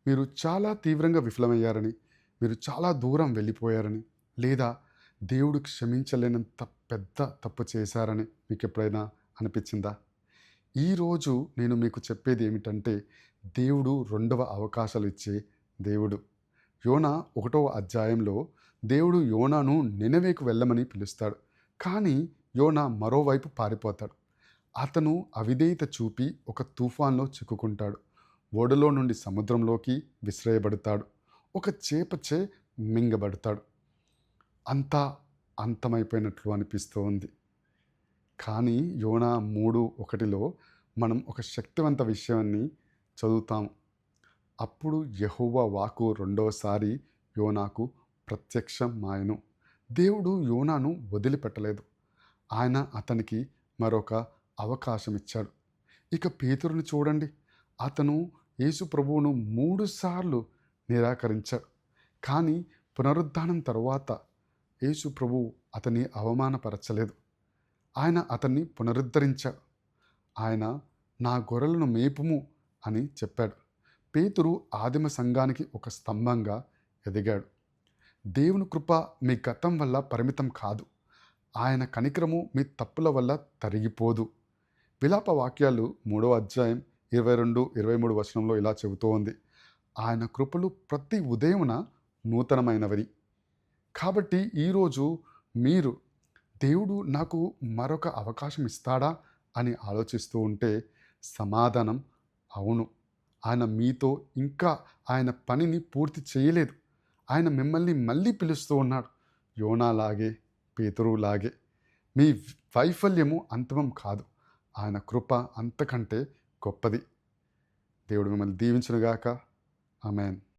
మీరు చాలా తీవ్రంగా విఫలమయ్యారని, మీరు చాలా దూరం వెళ్ళిపోయారని, లేదా దేవుడు క్షమించలేనంత పెద్ద తప్పు చేశారని మీకెప్పుడైనా అనిపించిందా? ఈరోజు నేను మీకు చెప్పేది ఏమిటంటే, దేవుడు రెండవ అవకాశాలు ఇచ్చే దేవుడు. యోనా 1వ అధ్యాయంలో దేవుడు యోనాను నినవేకు వెళ్ళమని పిలుస్తాడు. కానీ యోనా మరోవైపు పారిపోతాడు. అతను అవిధేయత చూపి ఒక తుఫాన్లో చిక్కుకుంటాడు. ఓడలో నుండి సముద్రంలోకి విసిరేయబడతాడు. ఒక చేపచే మింగబడతాడు. అంతా అంతమైపోయినట్లు అనిపిస్తూ ఉంది. కానీ యోనా 3:1లో మనం ఒక శక్తివంత విషయాన్ని చదువుతాము. అప్పుడు యెహోవా వాక్కు రెండోసారి యోనాకు ప్రత్యక్షమాయెను. దేవుడు యోనాను వదిలిపెట్టలేదు. ఆయన అతనికి మరొక అవకాశం ఇచ్చాడు. ఇక పేతురుని చూడండి. అతను యేసు ప్రభువును 3 సార్లు నిరాకరించాడు. కానీ పునరుద్ధానం తరువాత యేసు ప్రభువు అతన్ని అవమానపరచలేదు. ఆయన అతన్ని పునరుద్ధరించాడు. ఆయన నా గొర్రెలను మేపుము అని చెప్పాడు. పేతురు ఆదిమ సంఘానికి ఒక స్తంభంగా ఎదిగాడు. దేవుని కృప మీ గతం వల్ల పరిమితం కాదు. ఆయన కనికరము మీ తప్పుల వల్ల తరిగిపోదు. విలాప వాక్యాలు 3వ అధ్యాయం 22, 23 వచనంలో ఇలా చెబుతూ ఉంది. ఆయన కృపలు ప్రతి ఉదయమున నూతనమైనవి. కాబట్టి ఈరోజు మీరు దేవుడు నాకు మరొక అవకాశం ఇస్తాడా అని ఆలోచిస్తూ ఉంటే సమాధానం అవును. ఆయన మీతో ఇంకా ఆయన పనిని పూర్తి చేయలేదు. ఆయన మిమ్మల్ని మళ్ళీ పిలుస్తూ ఉన్నాడు. యోనాలాగే, పేతురులాగే. మీ వైఫల్యము అంతిమం కాదు. ఆయన కృప అంతకంటే గొప్పది. దేవుడు మిమ్మల్ని దీవించునుగాక. ఆమేన్.